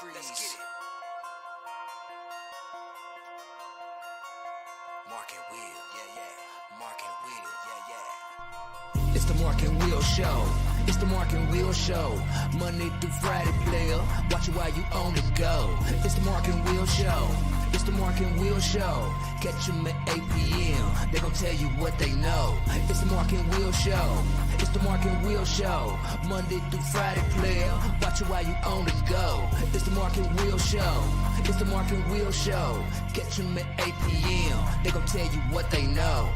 Let's get it. Mark and Will, yeah. Mark and Will, yeah. It's the Mark and Will Show. It's the Mark and Will Show. Monday through Friday, player. Watch it while you on the go. It's the Mark and Will Show. It's the Mark and Will Show. Catch them at 8 p.m. They gon' tell you what they know. It's the Mark and Will Show. It's the Mark and Will Show. Monday through Friday, player. Watch it while you on the go. It's the Mark and Will Show. It's the Mark and Will Show. Catch them at 8 p.m. They gon' tell you what they know.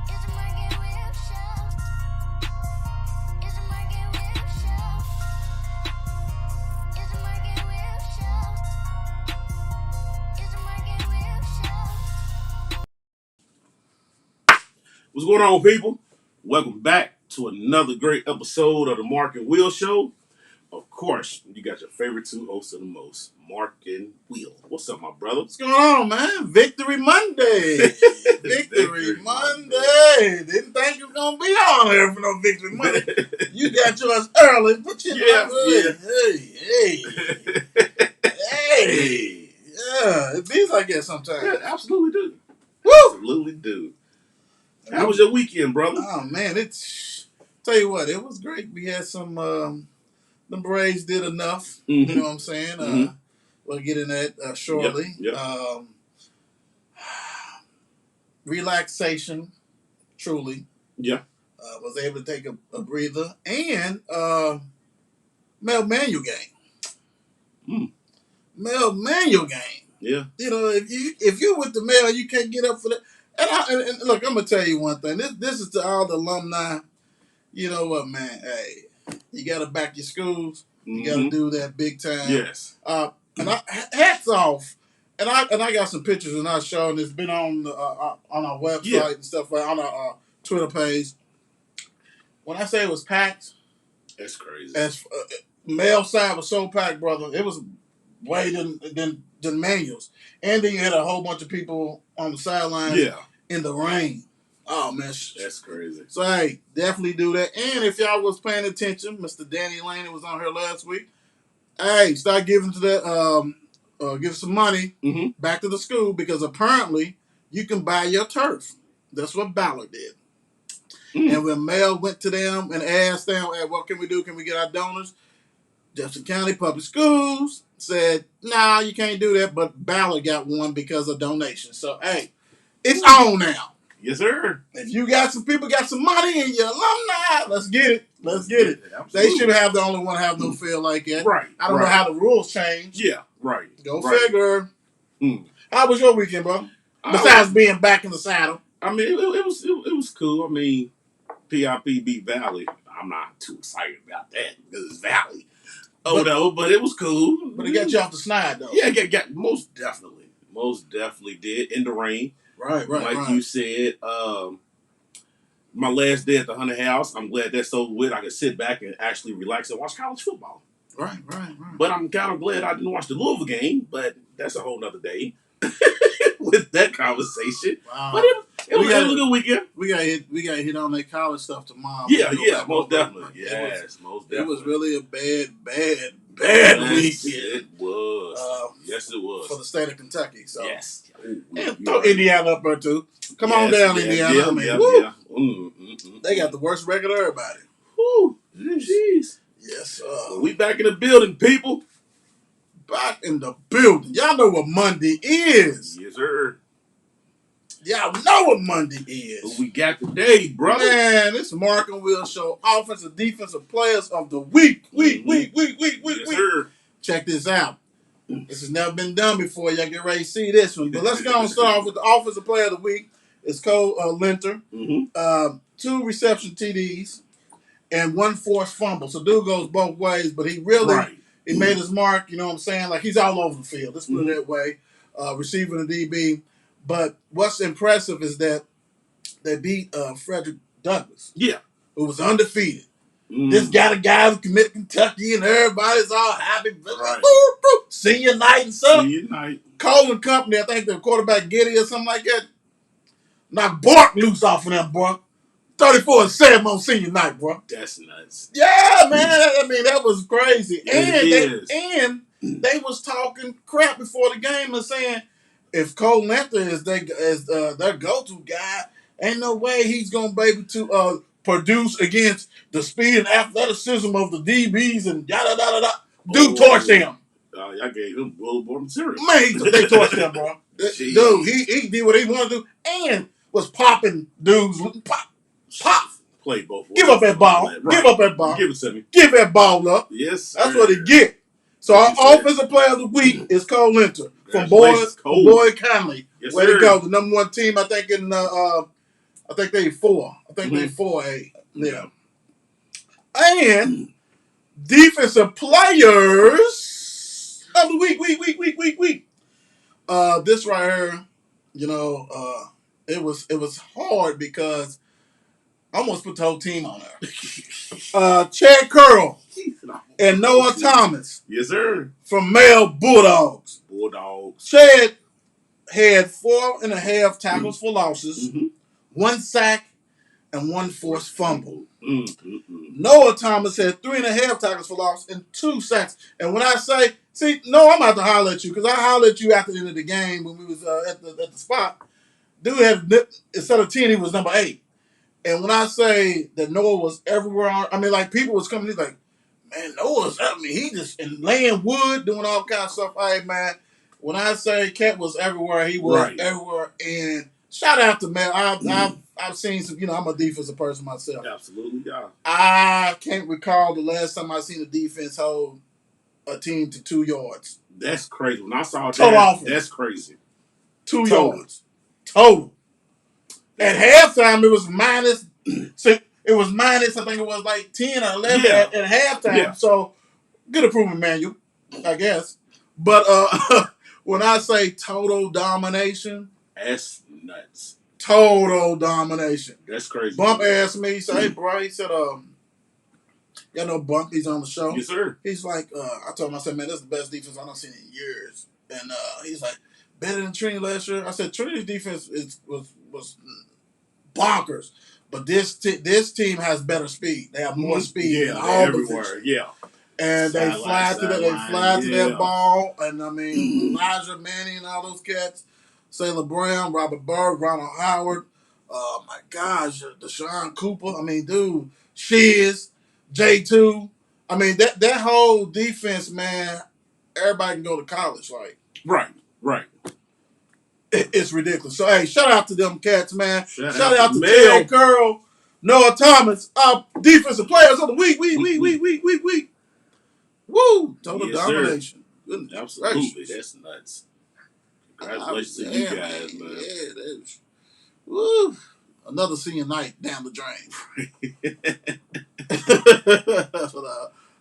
It's the Mark and Will Show. It's the Mark and Will Show. It's the Mark and Will Show. It's the Mark and Will Show. What's going on, people? Welcome back to another great episode of the Mark and Will Show. Of course, you got your favorite two hosts of the most, Mark and Will. What's up, my brother? What's going on, man? Victory Monday. Victory Monday. Didn't think you was going to be on here for no Victory Monday. You got yours early. Put your Hey. Yeah, it feels like that sometimes. Yeah, absolutely do. Woo! Absolutely do. How was your weekend, brother? Oh, man, tell you what, it was great. We had some, the Braves did enough. Mm-hmm. You know what I'm saying? Mm-hmm. We'll get in that shortly. Yep. Relaxation, truly. Yeah. Was able to take a breather. And Mel Manual game. Mel Manual game. Yeah. You know, if you with the mail, you can't get up for that. And look, I'm gonna tell you one thing. This is to all the alumni. You know what, man? Hey, you gotta back your schools. You gotta do that big time. Yes. And hats off. And I got some pictures and I showed. It's been on our website and stuff like on our Twitter page. When I say it was packed, That's crazy. as male side was so packed, brother. It was way than Manuals. And then you had a whole bunch of people on the sidelines in the rain. Oh man, That's crazy. So hey, definitely do that. And if y'all was paying attention, Mr. Danny Laney was on here last week. Hey, start giving to that give some money back to the school because apparently you can buy your turf. That's what Ballard did. And when Mel went to them and asked them, hey, what can we do? Can we get our donors? Jefferson County Public Schools said, nah, you can't do that. But Ballard got one because of donations. So, hey, it's on now. Yes, sir. If you got some people got some money in your alumni, let's get it. Let's get it. Absolutely. They should have the only one have no feel like that. Right. I don't know how the rules change. Yeah, right. Go right. figure. How was your weekend, bro? Besides being back in the saddle. I mean, it was cool. I mean, PIP beat Valley. I'm not too excited about that because it's Valley. No, but it was cool. But it got you off the snide, though. Yeah, most definitely. Most definitely did in the rain. Right. Like you said, my last day at the Hunter House, I'm glad that's over with. I could sit back and actually relax and watch college football. Right. But I'm kind of glad I didn't watch the Louisville game, but that's a whole nother day with that conversation. Wow. But it was a good weekend. We got hit on that college stuff tomorrow. Yeah, most definitely. Yes, most definitely. It was really a bad weekend. It was. Yes, it was. For the state of Kentucky. So. Yes. And throw Indiana up there, too. Come on down, Indiana. They got the worst record of everybody. Woo. Jeez. Yes, we back in the building, people. Back in the building. Y'all know what Monday is. Yes, sir. Y'all know what Monday is. What we got today, brother? Man, this Mark and Will Show offensive defensive players of the week. Week. Yes, sir. Check this out. This has never been done before. Y'all get ready to see this one. But let's go and start off with the offensive player of the week. It's Cole Linter. 2 reception TDs and 1 forced fumble. So dude goes both ways, but he really he made his mark. You know what I'm saying? Like he's all over the field. Let's put it that way. Receiving the DB. But what's impressive is that they beat Frederick Douglass. Yeah. Who was undefeated. This got a guy who committed Kentucky and everybody's all happy. Right. Senior night and stuff. Senior night. Cole and company, I think the quarterback Giddy or something like that. Knock Bark loose off of them, boy. 34-7 on senior night, bro. That's nuts. Yeah, man. I mean, that was crazy. It And they was talking crap before the game and saying if Cole Lenter is their go-to guy, ain't no way he's gonna be able to produce against the speed and athleticism of the DBs and yada yada yada. Dude torched them. Y'all gave him Boulevard material. Man, they torched them, bro. Dude, he did what he wanted to do and was popping dudes. Pop. Play both ways. Give up that ball. Right. Give up that ball. Give it to me. Give that ball up. Yes, that's what he get. So our offensive player of the week is Cole Lenter from Boyd County. Yes, way to go. The number one team, I think in I think they 4. I think they 4A. Yeah. And defensive players of the week. This right here, you know, it was hard because I almost put the whole team on there. Chad Curl and Noah Thomas. Yes, sir. From Male Bulldogs. Chad had 4.5 tackles for losses, 1 sack, and 1 forced fumble. Noah Thomas had 3.5 tackles for loss and 2 sacks. And when I say, no, I'm about to holler at you because I hollered at you after the end of the game when we was at the spot. Dude had, instead of 10, he was number 8. And when I say that Noah was everywhere, I mean, like, people was coming, he's like, man, Noah's, he just, and laying wood, doing all kinds of stuff. Hey, man, when I say Cat was everywhere, he was everywhere. And shout out to man, I've seen some, I'm a defensive person myself. Absolutely, yeah. I can't recall the last time I seen a defense hold a team to 2 yards. That's crazy. When I saw that, that's crazy. 2 yards. Total. At halftime, it was minus. It was minus. I think it was like 10 or 11 at halftime. Yeah. So good improvement, Manuel, I guess. But when I say total domination, that's nuts. Total domination. That's crazy. Bump asked me. He said, "Hey, bro," he said, "Y'all know Bump? He's on the show." Yes, sir. He's like, I told him, I said, "Man, this is the best defense I've seen in years." And he's like, "Better than Trinity last year." I said, "Trinity's defense was bonkers, but this team has better speed. They have more speed. Yeah, all everywhere. Positions. Yeah, and they fly to that ball. And I mean, Elijah Manning and all those cats, Sailor Brown, Robert Bird, Ronald Howard. Oh my gosh, Deshaun Cooper. I mean, dude, Shiz, J2. I mean, that whole defense, man. Everybody can go to college, like right. It's ridiculous. So, hey, shout out to them cats, man. Shout out to Chad Curl, Noah Thomas, our defensive players of the week. Woo! Total domination. Goodness, absolutely. That's nuts. Congratulations to you guys, man. Yeah, that's, woo. Another senior night down the drain.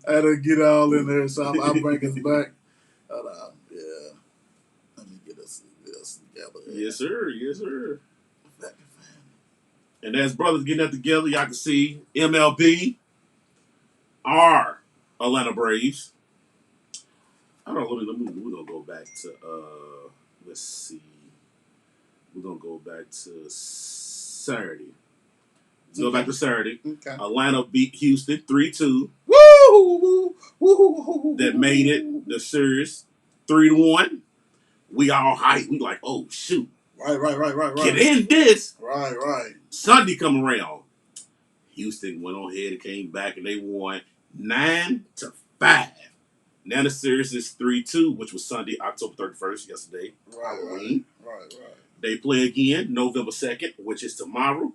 I had to get all in there, so I'll bring us back. Yeah. Let me get us together. Yes, sir. And as brothers getting that together, y'all can see MLB, our Atlanta Braves. I don't know, we're going to go back to, let's see. We're going to go back to Saturday. Let's go back to Saturday. Okay. Atlanta beat Houston 3-2. Woo! That made it the series 3-1. We all hyped. We like, oh, shoot. Right. Get in this. Right. Sunday come around. Houston went on ahead and came back, and they won 9-5. Now the series is 3-2, which was Sunday, October 31st, yesterday. Right. They play again November 2nd, which is tomorrow.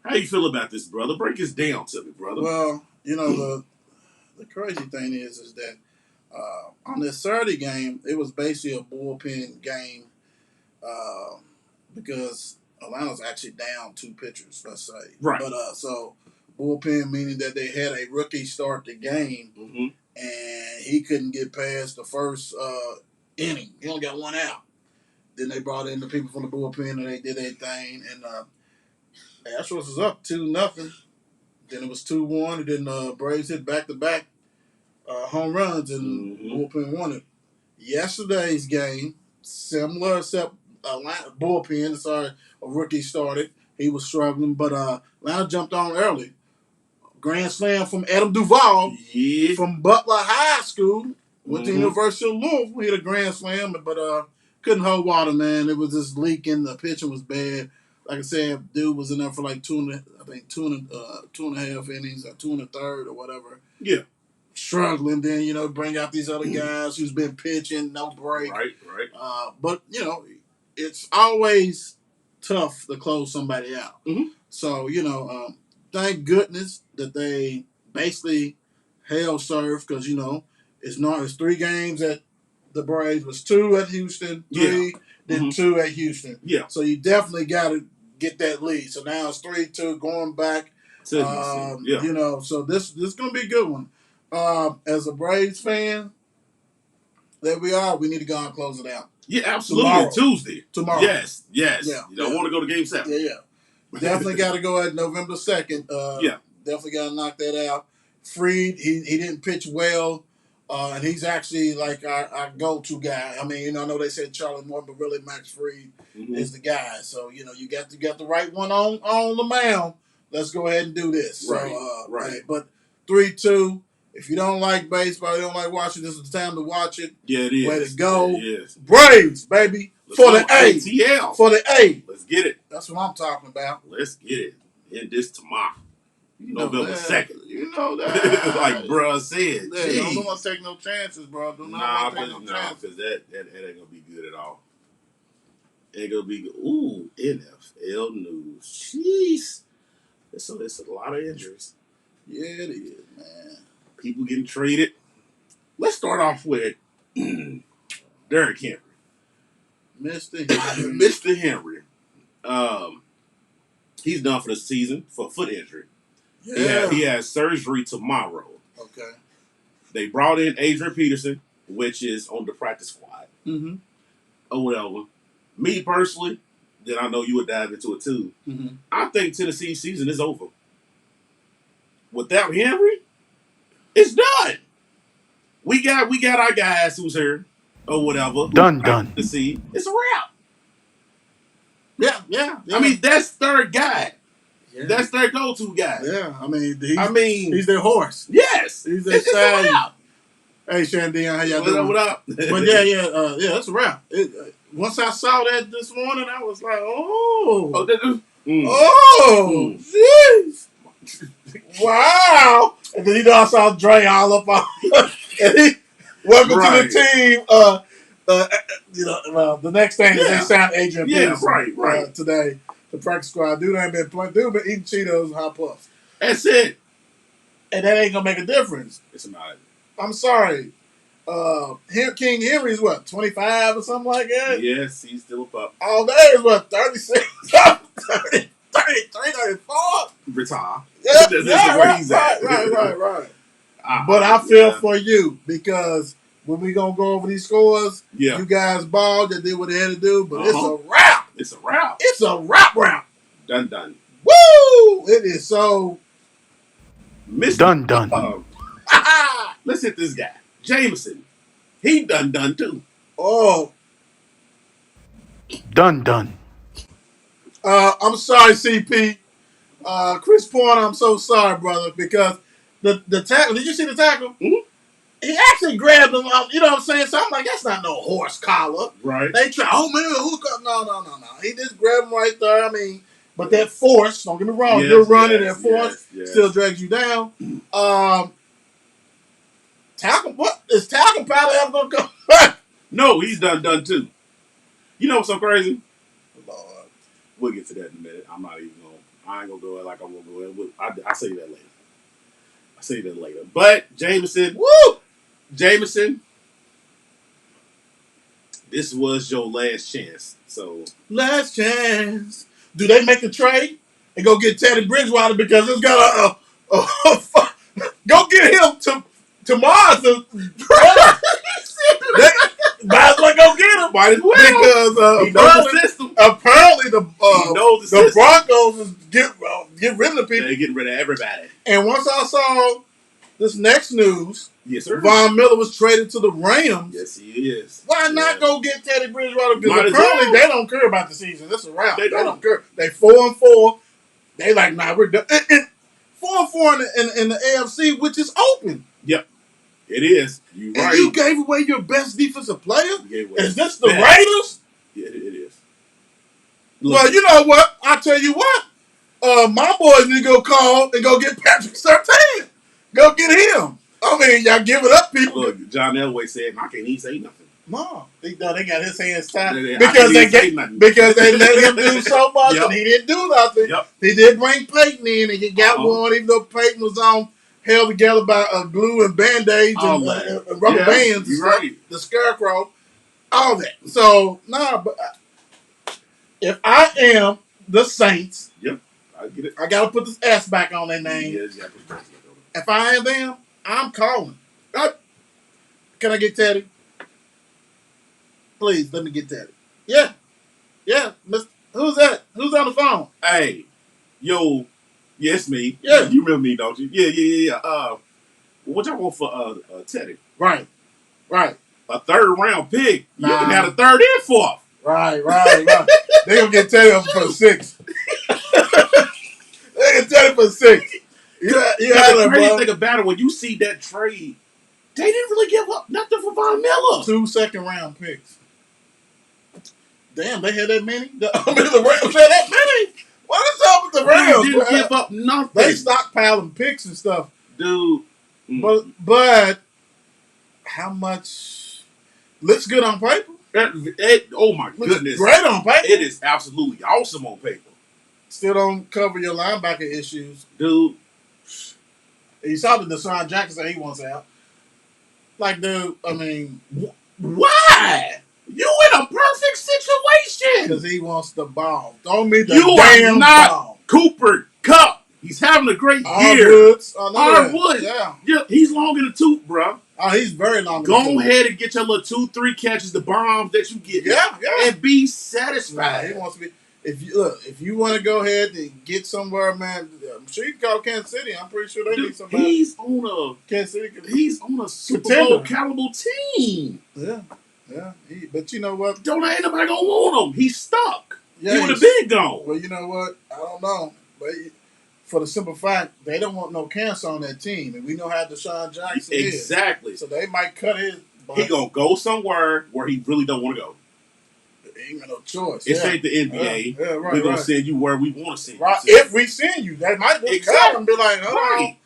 How you feel about this, brother? Break this down to me, brother. Well, the crazy thing is that on this Saturday game, it was basically a bullpen game because Atlanta's actually down 2 pitchers, let's say. Right. But so bullpen meaning that they had a rookie start the game, and he couldn't get past the first inning. He only got 1 out. Then they brought in the people from the bullpen, and they did their thing. And Astros was up 2-0. Then it was 2-1, and then Braves hit back-to-back home runs, and bullpen won it. Yesterday's game, similar, except bullpen, a rookie started. he was struggling, but Atlanta jumped on early. Grand slam from Adam Duvall from Butler High School. Went to University of Louisville. Hit a grand slam, but couldn't hold water, man. It was just leaking. The pitching was bad. Like I said, dude was in there for like two and a half innings, or 2 1/3 or whatever. Yeah. Struggling, then bring out these other guys who's been pitching, no break. Right. But it's always tough to close somebody out. Mm-hmm. So thank goodness that they basically held serve because it's 3 games at the Braves, was 2 at Houston, 3, then 2 at Houston. Yeah. So you definitely got to get that lead. So now it's 3-2 going back. So this is gonna be a good one. As a Braves fan, there we are. We need to go and close it out. Yeah, absolutely. Tuesday. Tomorrow. Yes. Yeah, You don't want to go to Game 7. Yeah. Definitely got to go at November 2nd. Definitely got to knock that out. Freed, he didn't pitch well, and he's actually like our go-to guy. I mean, I know they said Charlie Moore, but really Max Freed is the guy. So you got the right one on the mound. Let's go ahead and do this. Right. Right. But 3-2. If you don't like baseball, you don't like watching, this is the time to watch it. Yeah, it is. Way to go. It is. Braves, baby. For the A. ATL. For the A. Let's get it. That's what I'm talking about. Let's get it. In this tomorrow. November 2nd. You know that. Like bruh said. Yeah, don't want to take no chances, bro. Do not take no chances. Because that ain't going to be good at all. Ain't going to be good. Ooh, NFL news. Jeez. It's a lot of injuries. Yeah, it is, man. People getting traded. Let's start off with Derrick Henry. Mr. Henry. He's done for the season for a foot injury. Yeah. He has surgery tomorrow. Okay. They brought in Adrian Peterson, which is on the practice squad. Mm-hmm. Or whatever. Me personally, then I know you would dive into it too. Mm-hmm. I think Tennessee's season is over. Without Henry, it's done. We got our guys who's here or whatever. Done. To see, it's a wrap. Yeah. I mean, that's their guy. Yeah. That's their go-to guy. Yeah. I mean, he's their horse. Yes. He's their stallion. Hey, Shandian, how y'all doing? What up? But yeah, that's a wrap. Once I saw that this morning, I was like, jeez. Wow. And then I saw Dre all up on and welcome to the team. The next thing is they signed Adrian Peterson today. The practice squad. Dude ain't been playing. Dude been eating Cheetos and hot puffs. That's it. And that ain't gonna make a difference. It's not. I'm sorry. King Henry's what, 25 or something like that? Yes, he's still a pup. All day is what, 36, 33, 34? Retire. Yeah, That's where he's at. Right. But I feel for you because when we gonna go over these scores, you guys balled, they did what they had to do, but it's a wrap. It's a wrap. It's a wrap. Done. Woo! It is so Done. Let's hit this guy. Jameson. He done too. Oh. Done. I'm sorry, CP. Chris Porter, I'm so sorry, brother, because the tackle, did you see the tackle? Mm-hmm. He actually grabbed him, you know what I'm saying? So I'm like, that's not no horse collar. Right. They try, no. He just grabbed him right there. I mean, but that force, don't get me wrong, you're running, that force still drags you down. Is Talcum Powder ever going to come back? No, he's done too. You know what's so crazy? Lord. We'll get to that in a minute. I ain't going to go like I'm going to go. I'll say that later. But Jameson, this was your last chance. So last chance. Do they make a trade and go get Teddy Bridgewater because it's got go get him to Mars? Might as well go get him. Might as well because he knows the system. Apparently the Broncos is get rid of the people. They're getting rid of everybody. And once I saw this next news. Yes, sir. Von Miller was traded to the Rams. Yes, he is. Why not go get Teddy Bridgewater? Might Because as apparently well. they don't care about the season. This is a wrap. They They don't don't. care. They 4-4. They like, nah, we're done. And 4-4 in the AFC, which is open. Yep, it is. You right. And you gave away your best defensive player? Is this the best. Raiders? Yeah, it is. Look, well, you know what? I'll tell you what. My boys need to go call and go get Patrick Surtain. Go get him. I mean, y'all give it up, people. Look, John Elway said, I can't even say nothing. No, they got his hands tied because they let him do so much and he didn't do nothing. Yep. He did bring Peyton in and he got one, even though Peyton was held together by glue and band-aids and rubber bands. You're right. The scarecrow, all that. So but if I am the Saints, yep, I get it. I gotta put this S back on their name. Yes, yeah, put the S back on it. If I am them, I'm calling. Can I get Teddy? Please, let me get Teddy. Yeah. Who's that? Who's on the phone? Hey, yo, yes, me. Yeah. You remember me, don't you? Yeah. What y'all want for Teddy? Right. A third round pick. You Nah. can have a third and fourth. Right. They gonna get Teddy up for 6. They get Teddy for 6. The crazy thing about it, when you see that trade, they didn't really give up nothing for Von Miller. 2 second-round picks. Damn, they had that many? The Rams had that many? What is up with the Rams? They didn't give up nothing. They stockpiling picks and stuff. Dude. But how much looks good on paper? Oh my goodness. Great on paper. It is absolutely awesome on paper. Still don't cover your linebacker issues. Dude. You saw the Deshaun Jackson he wants out. Like, dude, I mean, why? You in a perfect situation. Because he wants the ball. Don't mean the you damn are not ball. Cooper Kupp. He's having a great year. Hardwoods. Yeah. He's long in the tooth, bro. Oh, he's very long. Go ahead and get your little 2-3 catches, the bombs that you get. Yeah. And be satisfied. Nah, he wants to be. If you want to go ahead and get somewhere, man, I'm sure you can call Kansas City. I'm pretty sure they need somebody. He's on a Super Bowl caliber team. Yeah. But you know what? Don't ain't nobody gonna want him. He's stuck. Yeah, he would have been gone. Well, you know what? I don't know. But for the simple fact, they don't want no cancer on that team. And we know how Deshaun Jackson is. Exactly. So they might cut his. He gonna go somewhere where he really don't want to go. He ain't got no choice. It ain't the NBA. Right, we're gonna send you where we want to send you. Right. If we send you, that might just cut and be like, right.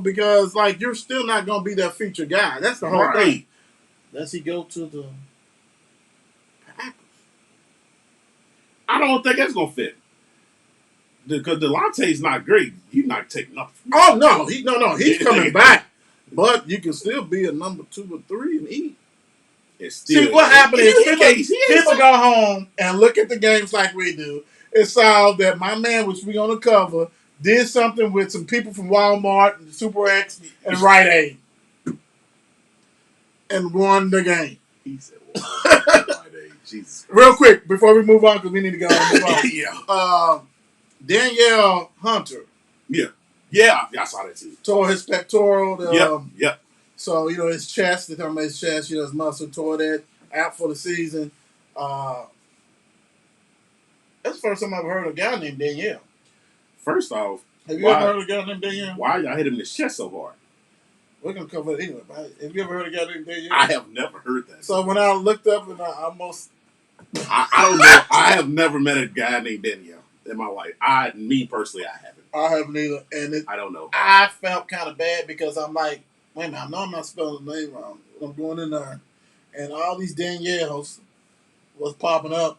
Because like you're still not gonna be that featured guy. That's the whole thing. Does he go to the Packers? I don't think that's gonna fit. Because Delonte's not great. He's not taking nothing. Oh no, he's coming back. But you can still be a number 2 or 3 and eat. See what happened is people go home and look at the games like we do and saw that my man, which we're gonna cover, did something with some people from Walmart and Super X and Rite Aid and won the game. He said, Rite Aid. Jesus. Real quick before we move on because we need to go on. Yeah. Danielle Hunter. Yeah, I saw that too. Tore his pectoral. Yep. So, his chest, they're talking about his chest, his muscle tore that out for the season. That's the first time I've heard of a guy named Danielle. First off, have you ever heard of a guy named Danielle? Why y'all hit him in the chest so hard? We're going to cover it anyway. Have you ever heard of a guy named Danielle? I have never heard that. So when I looked up and I almost... I don't know. I have never met a guy named Danielle in my life. Me personally, I haven't. I haven't either. And I don't know. I felt kind of bad because I'm like, wait a minute, I know I'm not spelling the name wrong. I'm going in there, and all these Danielles was popping up,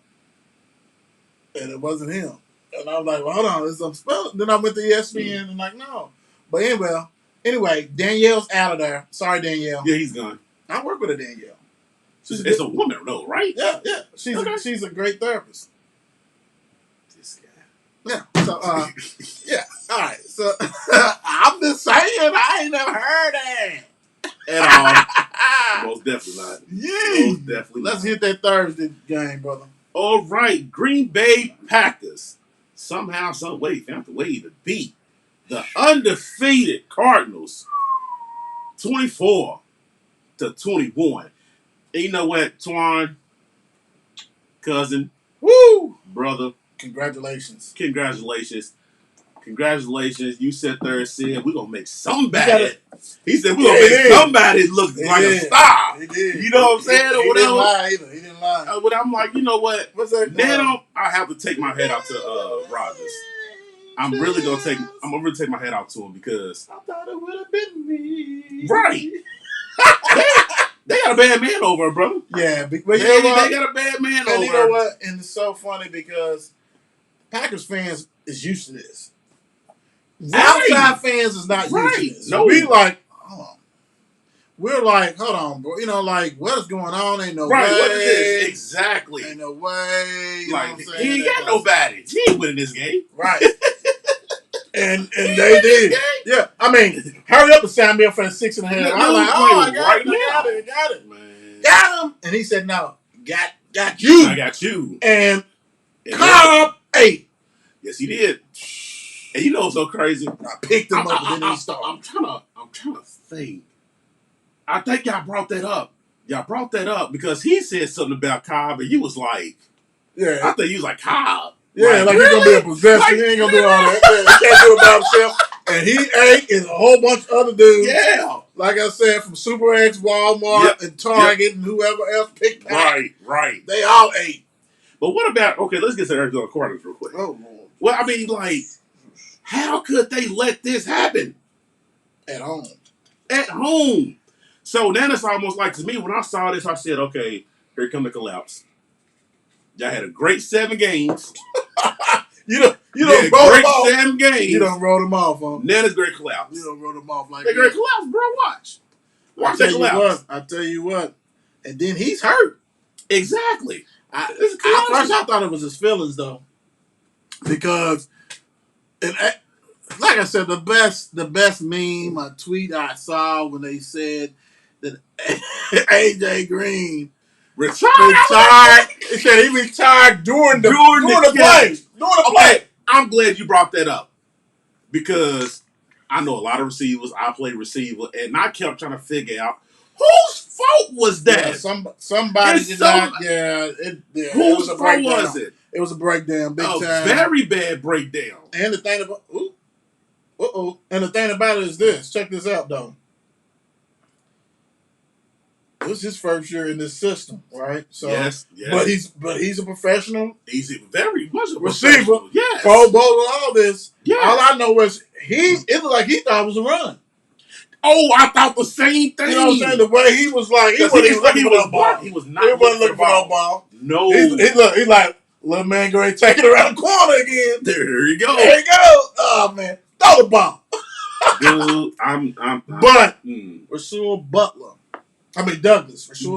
and it wasn't him. And I was like, well, hold on, I'm spelling. Then I went to ESPN and like, no. But anyway, Danielle's out of there. Sorry, Danielle. Yeah, he's gone. I work with a Danielle. It's a woman, though, right? Yeah. She's a great therapist. This guy. Yeah. So, yeah. All right. So, I'm just saying, I ain't never heard that. At all. Most definitely not. Yeah. Most definitely Let's hit that Thursday game, brother. All right. Green Bay Packers somehow, some way, found the way to beat the undefeated Cardinals 24-21. And you know what, Twan, cousin, Woo! brother, Congratulations. congratulations. You sat there and said, we're going to make somebody. He said, we're going to make somebody look like a star. He did. You know what I'm saying? Or whatever. Didn't lie either. He didn't lie. But I'm like, you know what? What's that? Now I have to take my head out to Rogers. I'm really gonna take my head out to him because I thought it would have been me. Right. they got a bad man over, brother. Yeah, but They you know what? got a bad man And over. you know what? And it's so funny because Packers fans is used to this. Outside fans is not used to this. No. We like, hold on. We're like, hold on, bro. You know, like, what is going on? Ain't no way. What is this? Exactly. Ain't no way. You like, know what I'm saying? he ain't got nobody. He ain't winning this game. Right. and they did. Yeah. I mean, hurry up and sign me up for the 6.5. I was like, I got it. Man. Got him. And he said, no, got you. I got you. And Cobb 8. Yes, he did. And you know what's so crazy? I picked him up and then he started. I'm trying to think. I think y'all brought that up. Because he said something about Cobb, and you was like, yeah. I think you was like, Cobb. Yeah, like he's gonna be a possessor. He ain't gonna do all that. Yeah, he can't do it by himself. And he ate and a whole bunch of other dudes. Yeah. Like I said, from Super X, Walmart, and Target, and whoever else picked pack. Right. They all ate. But what about, okay, let's get to Arizona Cardinals real quick. Oh, Lord. Well, I mean, like, how could they let this happen? At home. So then it's almost like, to me, when I saw this, I said, okay, here come the collapse. Y'all had a great 7 games. You don't roll great them off. 7 games. You don't roll them off, huh? Then it's great collapse. You don't roll them off like that. Great collapse, bro. Watch that collapse. I tell you what. And then he's hurt. Exactly. At first I thought it was his feelings, though. Because, like I said, the best meme, a tweet I saw when they said that AJ Green retired. They said he retired during the play. Okay, I'm glad you brought that up because I know a lot of receivers. I play receiver, and I kept trying to figure out whose fault was that. Yeah, somebody did not. Yeah, whose fault was it? It was a breakdown, big time. Very bad breakdown. And the thing about and the thing about it is this. Check this out, though. It was his first year in this system, right? So, yes. But he's a professional. He's very much a receiver. Yes. Pro Bowl and all this. Yes. All I know is it looked like he thought it was a run. Oh, I thought the same thing. You know what I'm saying? The way he was like, he wasn't even looking for no ball. He was not. He wasn't looking for no ball. No. He like, little man going to take it around the corner again. There you go. Oh man, throw the ball. Dude, Rasul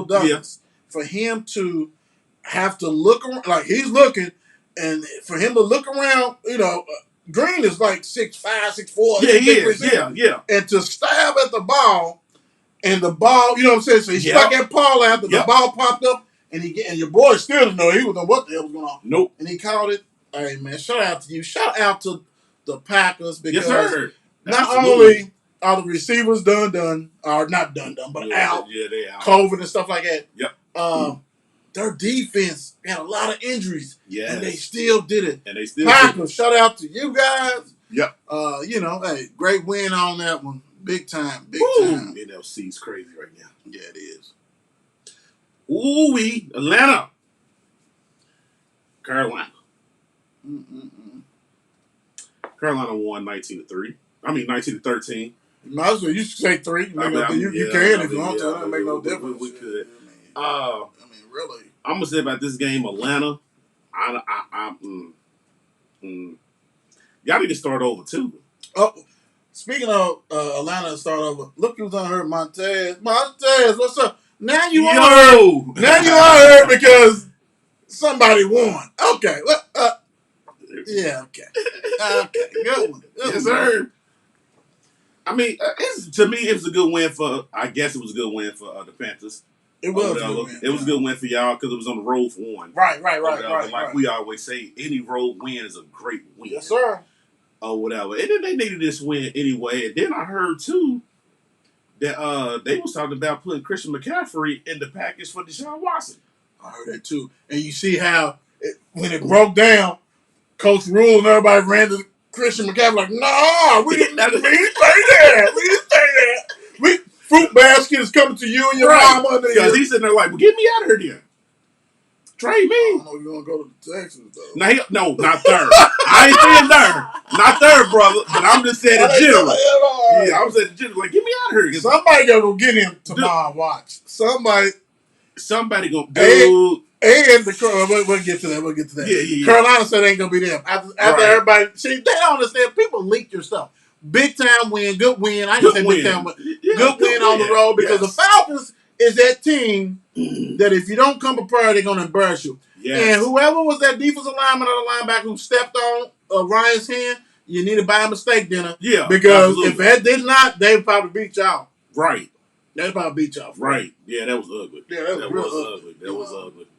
Douglas, for him to have to look around, like he's looking, and for him to look around, Green is like 6'5", 6'4". Yeah, he is. Yeah. And to stab at the ball, and the ball, you know what I'm saying? So he stuck at Paul after the ball popped up, and your boy still didn't know. He was know what the hell was going on. Nope. And he caught it. Hey man, shout out to you. Shout out to the Packers because not only are the receivers done, or not done, but out. Yeah, they out. COVID and stuff like that. Yep. Their defense had a lot of injuries. Yes. And they still did it. Packers, shout out to you guys. Yep. Hey, great win on that one. Big time. Time. NFC's crazy right now. Yeah, it is. Ooh-wee. Atlanta. Carolina. Carolina won 19-3. I mean 19-13. Might as well. You should say 3. You can if you want to. It doesn't make no difference. We could. I mean, really. I'm gonna say about this game, Atlanta. Y'all need to start over too. Oh, speaking of Atlanta, start over. Look who's unhurt, Montez. Montez, what's up? Now you unhurt. Now you unhurt because somebody won. Okay. Yeah. Okay. Okay. Good one. Yes, sir. I mean, to me, it was a good win for. I guess it was a good win for the Panthers. It was. A good win. It was a good win for y'all because it was on the road for one. Right. Like we always say, any road win is a great win. Yes, sir. Or whatever. And then they needed this win anyway. And then I heard too that they was talking about putting Christian McCaffrey in the package for Deshaun Watson. I heard that too. And you see how when it broke down, Coach Rule and everybody ran to Christian McCaffrey like, nah, we didn't say that. We didn't say that. Fruit basket is coming to you and your mama. Because he's sitting there like, well, get me out of here then. Trade me. I don't know if you're going to go to Texas, though. No, not third. I ain't saying third. Not third, brother. But I'm just saying in general. Yeah, I'm saying in general. Like, get me out of here. Somebody got to go get him tomorrow. Watch. Somebody go, dude. And we'll get to that. We'll get to that. Yeah. Carolina said they ain't going to be them. After everybody, see, they don't understand. People leak your stuff. Big time win, good win. I ain't going to say big time win. Good win on the road because the Falcons is that team that if you don't come prepared, they're going to embarrass you. Yes. And whoever was that defensive lineman or the linebacker who stepped on Ryan's hand, you need to buy a mistake dinner. Yeah. Because if that did not, they'd probably beat y'all. Right. They'd probably beat y'all. Right. Yeah, that was ugly. Yeah, that was ugly.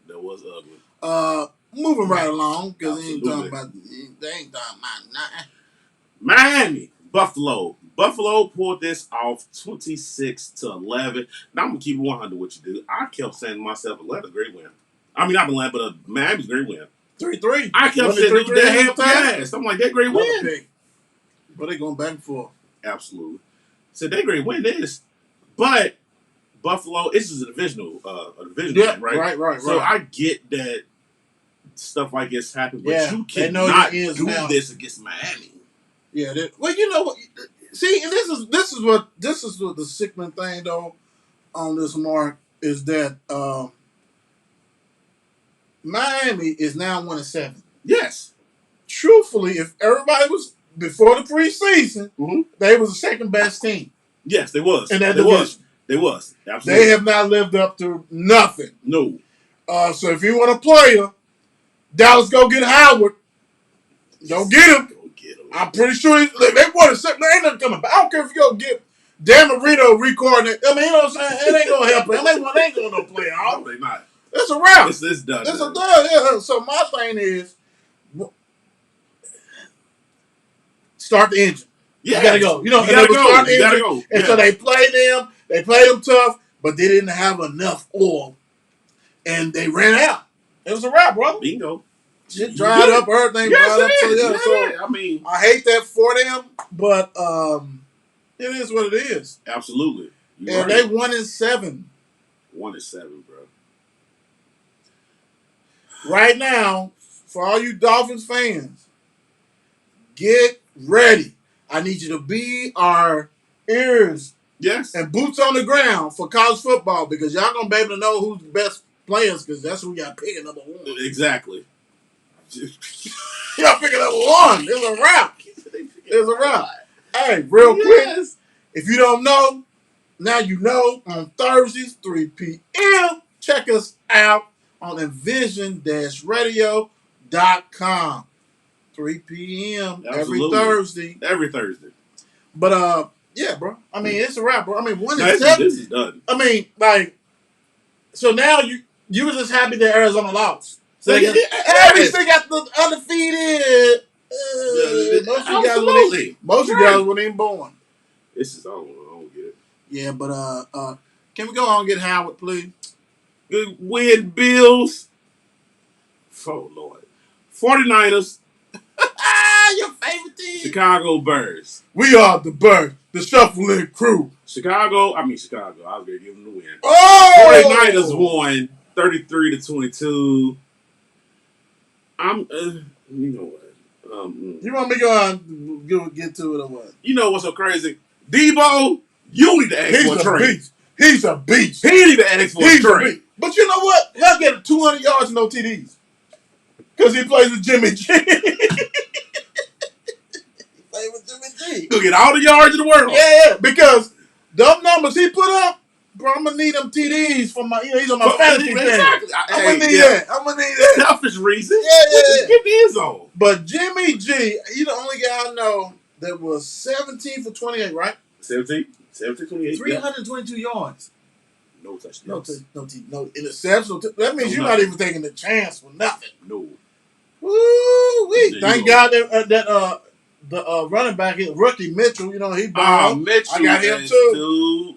That was ugly. Moving right along, because they ain't talking about nothing. Miami. Buffalo pulled this off 26-11. Now I'm gonna keep it 100 with you, dude. I kept saying to myself, Atlanta's great win. I mean, not Atlanta, but Miami's great win. 3-3. I kept saying, dude, they have pass. I'm like, that great win. But they going back and forth. Absolutely. So they great win this, but Buffalo, this is a divisional game, right? Right. So I get that stuff like this happen, but you cannot do this against Miami. Yeah. Well, you know what? See, and this is what the sickening thing though on this, Mark, is that Miami is now 1-7. Yes. Truthfully, if everybody was before the preseason, they was the second best team. Yes, they was. In that division. They was. Absolutely. They have not lived up to nothing. No. So if you want a player, Dallas go get Howard. Go get him. I'm pretty sure they want to say they ain't nothing coming back. I don't care if you go get Dan Marino recording it. I mean, you know what I'm saying? It ain't gonna help him. They ain't going to play off. No, they not. It's a wrap. It's done. It's a done. Yeah. So my thing is start the engine. Yeah. You gotta go. You gotta go. Start the engine. And so they played them tough, but they didn't have enough oil. And they ran out. It was a wrap, brother. Bingo. Shit dried up, everything dried up. So, I mean, I hate that for them, but it is what it is. Absolutely. And they 1-7. 1-7, bro. Right now, for all you Dolphins fans, get ready. I need you to be our ears and boots on the ground for college football because y'all gonna be able to know who's the best players because that's who we got picking number one. Exactly. Y'all picking number one. It's a wrap. It's a wrap. Hey, real quick, if you don't know, now you know. On Thursdays, 3 p.m., check us out on envision-radio.com. 3 p.m. every Thursday. Every Thursday. But, yeah, bro. I mean, it's a wrap, bro. I mean, 1-7. This is done. I mean, like, so now you were just happy that Arizona lost. So we still got the undefeated. Most of you guys weren't even born. This is, I don't get it. Yeah, but can we go on and get Howard, please? Good win, Bills. Oh, Lord. 49ers. Your favorite team. Chicago Bears. We are the Bears, the shuffling crew. Chicago. I was going to give them the win. Oh! 49ers won 33-22. You know what? You want me to go get to it or what? You know what's so crazy? Debo, you need to ask for a trade. He's a beast. He need to ask for a trade. But you know what? He'll get 200 yards and no TDs. Because he plays with Jimmy G. He'll get all the yards in the world. Yeah, because them numbers he put up, bro, I'm going to need them TDs for my, he's on my fantasy team. Exactly. I'm going to need that. I'm going to need that. Selfish reason. Yeah. Give me his own. But Jimmy G, he's the only guy I know that was 17 for 28, right? 17, 28. 322 yards. No touchdowns. No interception. That means you're not even taking the chance for nothing. No. Woo-wee. Thank God that the running back, rookie Mitchell, he balled. Mitchell. I got him too.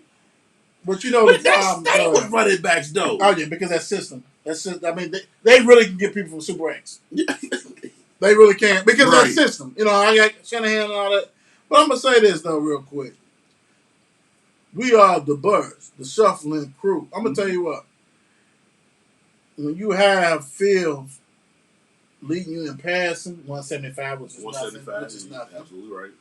But you know But the they problem. stay with running backs, though. Oh yeah, because that system. That's just. I mean, they really can get people from Super X. They really can because Right. that system. You know, I got Shanahan and all that. But I'm gonna say this though, real quick. We are the Birds, the shuffling crew. I'm gonna tell you what. When you have Fields leading you in passing, 175, which is 175, nothing, absolutely right.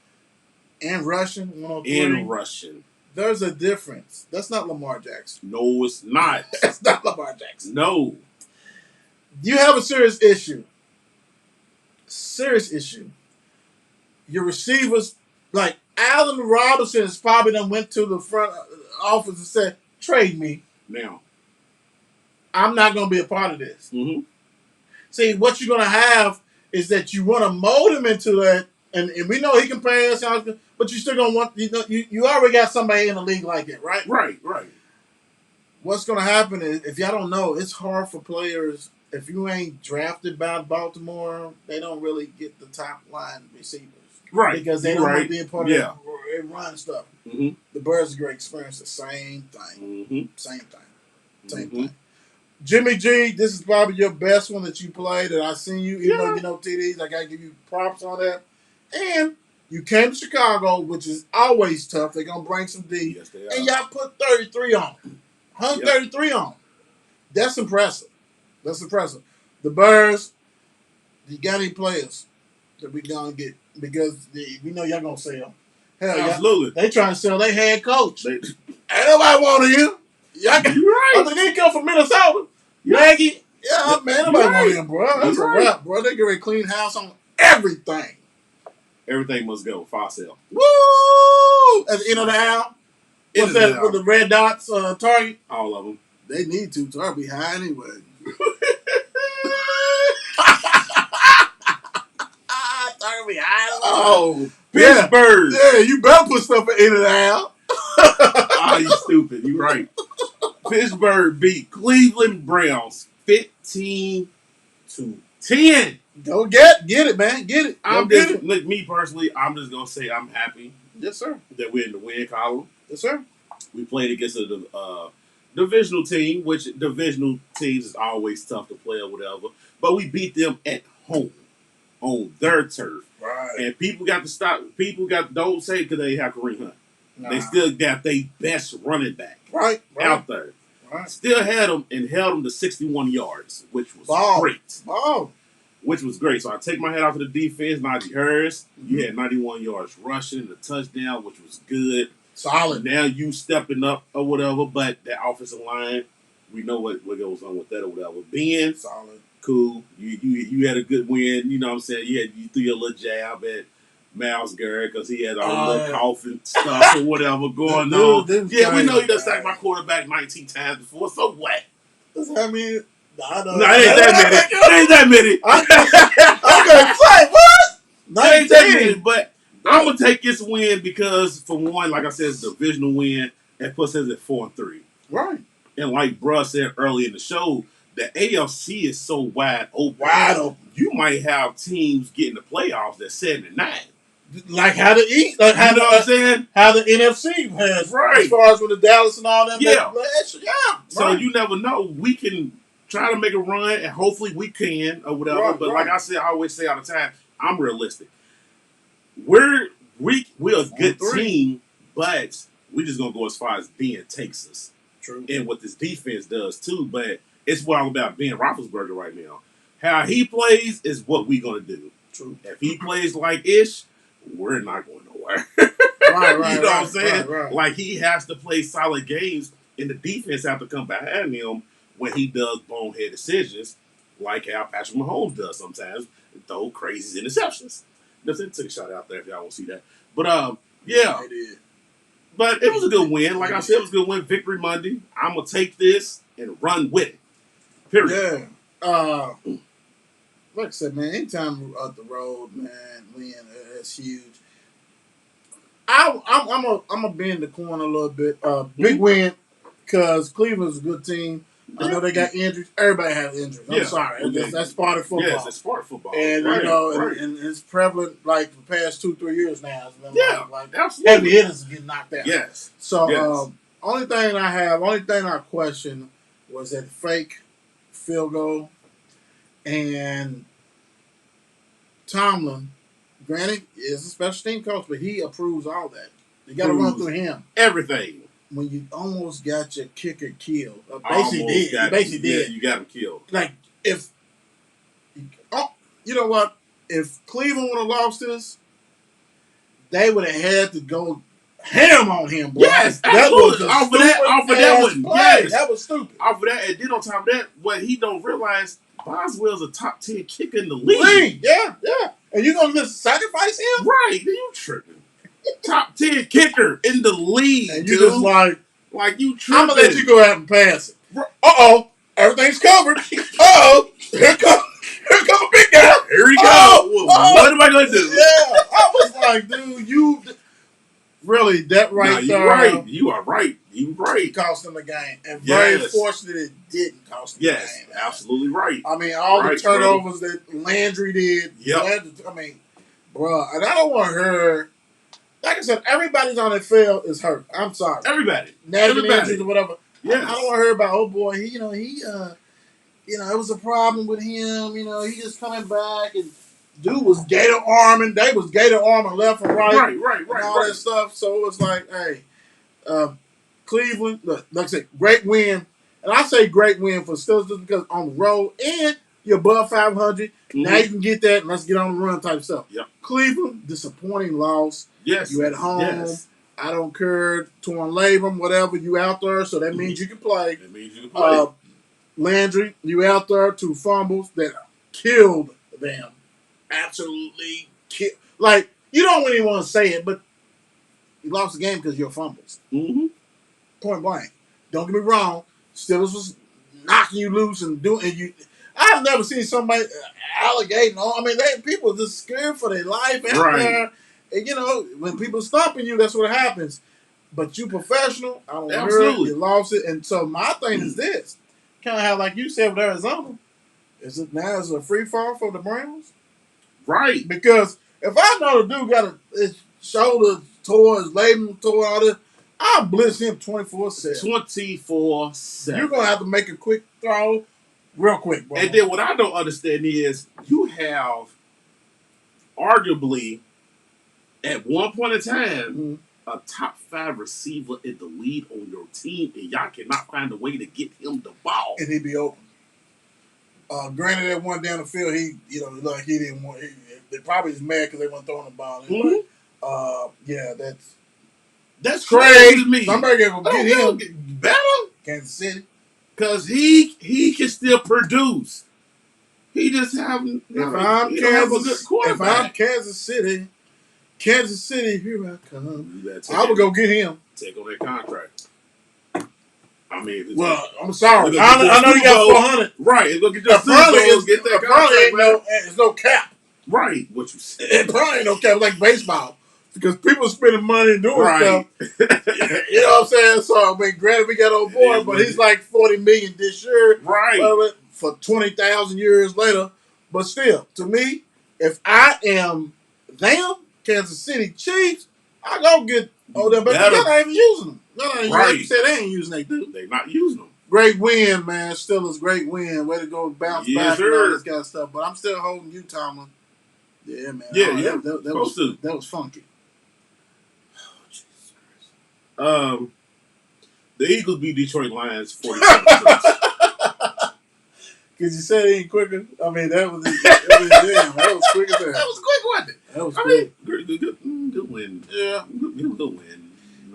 and rushing, 103. And rushing. There's a difference. That's not Lamar Jackson. No, it's not. That's not Lamar Jackson. No. You have a serious issue. Serious issue. Your receivers, like Allen Robinson, has probably done went to the front office and said, "Trade me. Now. I'm not going to be a part of this." Mm-hmm. See, what you're going to have is that you want to mold him into that, and we know he can pass, but you still going to want, you already got somebody in the league like that, right? Right. What's going to happen is, if y'all don't know, it's hard for players. If you ain't drafted by Baltimore, they don't really get the top line receivers. Right. Because they don't want to be a part of the run stuff. Mm-hmm. The Birds are great experience, the same thing. Mm-hmm. Same thing. Jimmy G, this is probably your best one that you played, and I've seen you, even though you know TDs, I got to give you props on that. And you came to Chicago, which is always tough. They're going to bring some D. Yes, they are. And y'all put 33 on. 133 on. That's impressive. The Birds, you got any players that we going to get? Because we know y'all going to sell. Hell, absolutely. They trying to sell their head coach. Ain't nobody want him. Y'all got, you right. I think they come from Minnesota. Maggie. Yeah, man, nobody want him, bro. That's a wrap, bro. They get ready to clean house on everything. Everything must go. Fossil. Woo! At the end of the aisle. What's that with the red dots, Target? All of them. They need to. Target be high anyway. Target be high. Oh, Pittsburgh. Yeah, you better put stuff at the end of the aisle. Oh, you stupid. You right. Pittsburgh beat Cleveland Browns 15-10. Go get it, man. Get it. Look, me personally, I'm just gonna say I'm happy. Yes, sir. That we're in the win column. Yes, sir. We played against a divisional team, which divisional teams is always tough to play or whatever. But we beat them at home on their turf. Right. And people got to stop. Don't say because they have Kareem Hunt. Nah. They still got their best running back out there. Right. Still had them and held them to 61 yards, which was great. Oh. Which was great. So I take my hat off to the defense. Najee Harris, you had 91 yards rushing, the touchdown, which was good. Solid. Now you stepping up or whatever, but that offensive line, we know what goes on with that or whatever. Ben, solid. Cool. You had a good win. You know what I'm saying? You threw your little jab at Miles Garrett because he had all the little coughing stuff or whatever going on. Yeah, we know he done sacked my quarterback 19 times before. So what? Does that mean? I don't No, it ain't that many. It ain't that many. I'm gonna say what? It ain't that many, but I'm gonna take this win because, for one, like I said, it's a divisional win and puts us at 4-3. Right. And like Bruh said early in the show, the AFC is so wide open. You might have teams getting the playoffs that's 7-9. Like how the East, like how you know what I'm saying? How the NFC has, as far as with the Dallas and all them. Yeah. So right. you never know. We can try to make a run, and hopefully we can or whatever. Right, but like I said, I always say all the time, I'm realistic. We're a good team, but we just gonna go as far as Ben takes us. True. And what this defense does too. But it's all about Ben Roethlisberger right now. How he plays is what we're gonna do. True. If he plays like Ish, we're not going nowhere. Right. You know what I'm saying? Right. Like he has to play solid games, and the defense have to come behind him when he does bonehead decisions, like how Patrick Mahomes does sometimes, throw crazy interceptions. Just took a shot out there if y'all want to see that. But yeah. But it was a good win. Like I said, it was a good win. Victory Monday. I'm gonna take this and run with it. Period. Yeah. Like I said, man, anytime we're up the road, man, win, that's huge. I'm gonna bend the corner a little bit. Big win because Cleveland's a good team. I know they got injuries. Everybody has injuries. I'm sorry. That's part of football. Yes, it's part of football. And and it's prevalent like the past 2-3 years now. It's been like absolutely. heavy hitters get knocked out. Yes. So only thing I questioned was that fake field goal, and Tomlin, granted, is a special team coach, but he approves all that. You got to run through him. Everything. When you almost got your kicker killed, Basically did. You basically did. Yeah, you got him killed. Like if, you know what? If Cleveland would have lost this, they would have had to go ham on him, bro. Yes, absolutely. Off of that one. Play. Yes. That was stupid. Off of that, and then on top of that, what he don't realize, Boswell's a top 10 kicker in the league. Yeah. And you gonna just sacrifice him? Right. Then you tripping. Top 10 kicker in the league, and you just like you tripping. I'm gonna let you go out and pass it. Everything's covered. Here come a big guy. Here he goes. What am I gonna do? Yeah, I was like, dude, you really that right there. Right. You are right. You right. Cost them the game, and very fortunate it didn't cost them the game. Yes, absolutely right. I mean, all the turnovers that Landry did. Yep. I mean, bro, and I don't want her. Like I said, everybody's on that field is hurt. I'm sorry. Everybody. Injuries or whatever. Yes. I don't want to hear about, oh boy, he it was a problem with him. He just coming back, and dude was gator arming. They was gator arming left and right. Right. And all that stuff. So it was like, hey, Cleveland, look, like I said, great win. And I say great win for Steelers just because on the road and you're above 500. Mm-hmm. Now you can get that and let's get on the run type stuff. Yep. Cleveland, disappointing loss. Yes. You at home. Yes. I don't care, torn labrum, whatever, you out there, so that means you can play. That means you can play. Landry, you out there, 2 fumbles that killed them. Absolutely killed. Like, you don't really want to say it, but you lost the game because of your fumbles. Mm-hmm. Point blank. Don't get me wrong. Steelers was knocking you loose and doing you. I've never seen somebody alligating on. I mean, people are just scared for their life out there. And, when people stomping you, that's what happens. But you professional. I don't hear it. You lost it. And so my thing is this. Kind of how, like you said with Arizona. Is it a free fall for the Browns? Right. Because if I know the dude got his shoulder tore, his labrum tore, all this, I'll blitz him 24/7. 24/7. You're going to have to make a quick throw real quick, bro. And then what I don't understand is you have arguably at one point in time a top 5 receiver in the lead on your team, and y'all cannot find a way to get him the ball. And he'd be open. Granted, that one down the field, he didn't want. They probably just mad because they weren't throwing the ball. Anyway. That's crazy to me. Somebody got to get him better. Kansas City, because he can still produce. He just haven't. If I'm Kansas City, here I come. I would go get him. Take on that contract. I mean, I'm sorry. I know you got 400. Right. It's going to get your Super get that contract. There's no cap. Right. What you said. It probably ain't no cap like baseball. Because people spending money doing stuff. You know what I'm saying? So, I mean, granted, we got old boy, but he's like $40 million this year. Right. For 20,000 years later. But still, to me, if I am them, Kansas City Chiefs, I go get them. But they're not even using them. Like you said, they ain't using that dude. They're not using them. Great win, man. Steelers, great win. Way to go bounce back and all this kind of stuff. But I'm still holding you, Tomlin. Yeah, man. That was funky. The Eagles beat Detroit Lions 47. Because you said it ain't quicker. I mean, that was quick as hell. That was quick, wasn't it? That was quick. Good win. Yeah. Good win.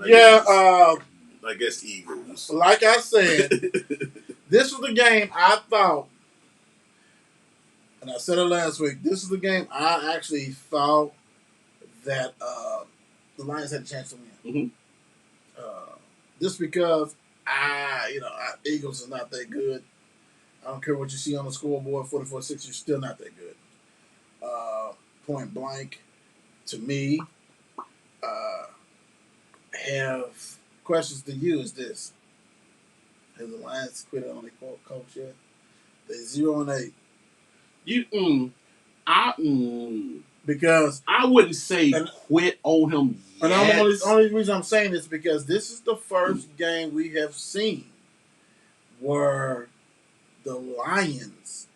I guess Eagles. Like I said, this was the game I thought, and I said it last week, this is the game I actually thought that the Lions had a chance to win. Mm-hmm. Just because Eagles is not that good. I don't care what you see on the scoreboard, 44-6, you're still not that good. Point blank, to me, have questions to you is this. Has the Lions quit on their coach yet? They're 0-8. because I wouldn't say quit on him and yet. the only reason I'm saying this is because this is the first game we have seen where the Lions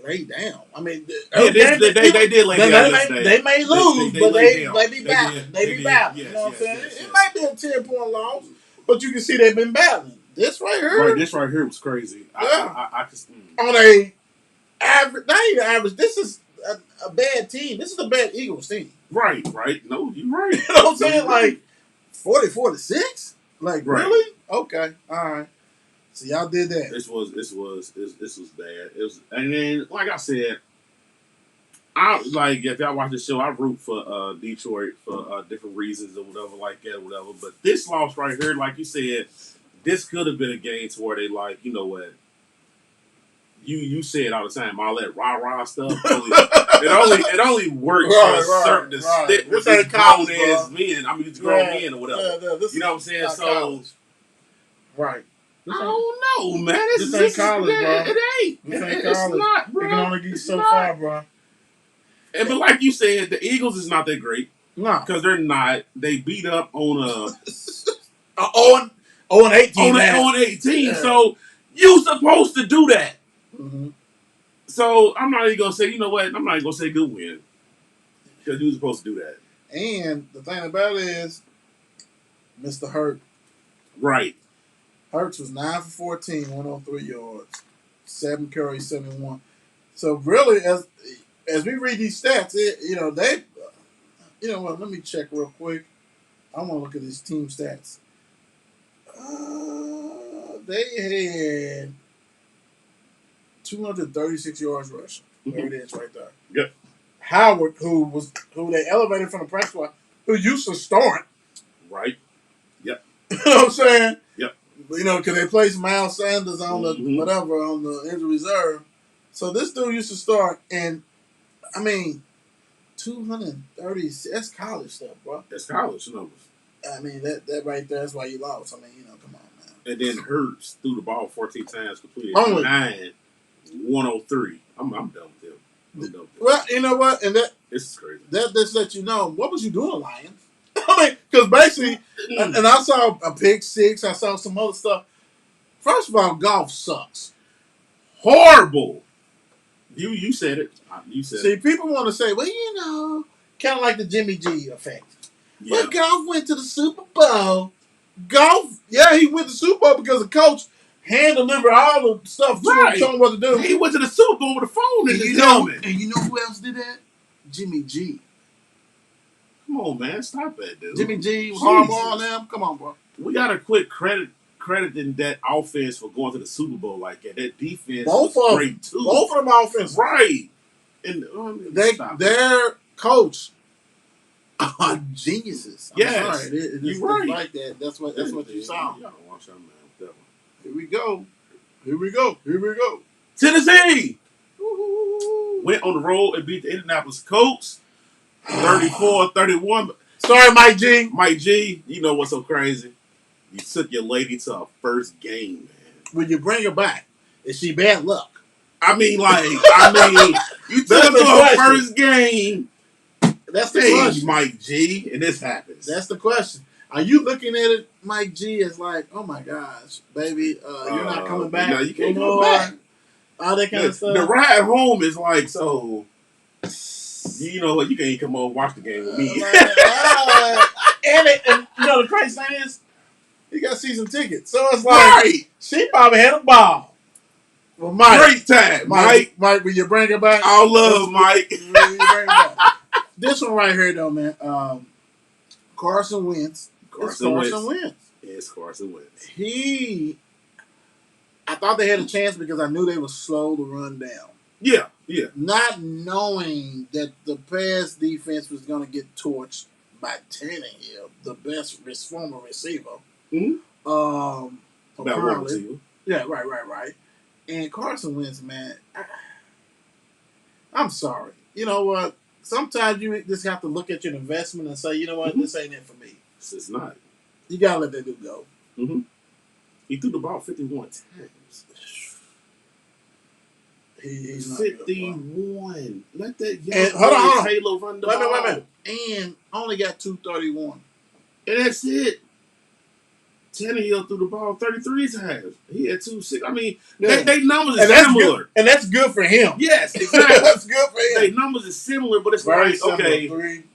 lay down. I mean, they did lay down yesterday. They may lose, but they be battling. They be battling. Yes, you know what I'm saying? yes. It might be a 10-point loss, but you can see they've been battling. This right here, This right here was crazy. Yeah. I just on a average, not even average. This is a bad team. This is a bad Eagles team. right. No, you're right. You know what I'm saying? Like 44-6. Like Right. really? Okay, all right. So y'all did that. This was bad. It was, and then like I said, I like if y'all watch the show, I root for Detroit for different reasons or whatever like that, or whatever. But this loss right here, like you said, this could have been a game to where they like, you know what? You say it all the time, all that rah stuff. It only works to a certain extent with these grown ass men. I mean, these grown men or whatever. You know what I'm saying? So college. Right. I don't know, man. This ain't college, bro. It ain't. This ain't It's college. not, bro. It can only get you so not. far, bro. And but like you said, the Eagles is not that great. No. Because they're not. They beat up on a 0-18. On 18. Yeah. So you supposed to do that. Mm-hmm. So I'm not even gonna say, you know what? I'm not even gonna say good win. Because you were supposed to do that. And the thing about it is, Mr. Hurt. Right. Hurts was 9 for 14, 103 yards, 7 carries, 71. So really, as we read these stats, let me check real quick. I want to look at these team stats. They had 236 yards rushing. There it is, right there. Yep. Howard, who they elevated from the practice squad, who used to start. Right. Yep. You know what I'm saying? Yep. You know, because they placed Miles Sanders on the on the injury reserve. So this dude used to start, and I mean, 230. That's college stuff, bro. That's college numbers. I mean, that right there is why you lost. I mean, come on, man. And then Hurts threw the ball 14 times, completed Only 9, 103. I'm done with him. Well, you know what? And this is crazy. That just let you know what was you doing, Lions. I mean, because basically, and I saw a pick six. I saw some other stuff. First of all, golf sucks. Horrible. You said it. You said See, it. people want to say, well, kind of like the Jimmy G effect. Yeah. But golf went to the Super Bowl. Golf, he went to the Super Bowl because the coach hand delivered all the stuff to him, told him what to do. He went to the Super Bowl with a phone in his And helmet. you know who else did that? Jimmy G. Come on, man. Stop that, dude. Jimmy G, Harbaugh, and them. Come on, bro. We got to quit crediting that offense for going to the Super Bowl like that. That defense was great, too. Both of them offenses. Right. And their coach are geniuses. Yes. Sorry. It's right. like that. That's what you saw. Y'all don't watch that, man. That one. Here we go. Tennessee went on the road and beat the Indianapolis Colts 34-31. Sorry, Mike G. Mike G, you know what's so crazy? You took your lady to a first game, man. When you bring her back, is she bad luck? I mean, you took her to a first game. That's the question. Mike G, and this happens. That's the question. Are you looking at it, Mike G, as like, oh my gosh, baby, you're not coming back? No, you can't come back. All that kind of stuff. The ride home is like, so, you know what, you can't come over and watch the game with me. And you know the crazy thing is, he got season tickets. So it's like, she probably had a ball. Well, Mike. Great time, Mike. Mike, will you bring her back? All love, Mike. Will you bring her back? This one right here, though, man. Carson Wentz. Carson Wentz. It's Carson Wentz. I thought they had a chance because I knew they were slow to run down. Yeah. Not knowing that the pass defense was going to get torched by Tannehill, the best former receiver. Mm-hmm. Apparently. Yeah, right. And Carson Wentz, man, I'm sorry. You know what? Sometimes you just have to look at your investment and say, you know what, this ain't it for me. It's not. You got to let that dude go. Mm-hmm. He threw the ball 51 times. He's not good, bro. 51. Let that And young hold on. Taylor run the Wait a ball. minute. And only got 231. And that's it. Tannehill threw the ball 33 times. He had 2-6. I mean, Yeah. they numbers are And that's similar. good. And that's good for him. Yes, exactly. That's good for him. They numbers are similar, but it's Very like, similar. okay.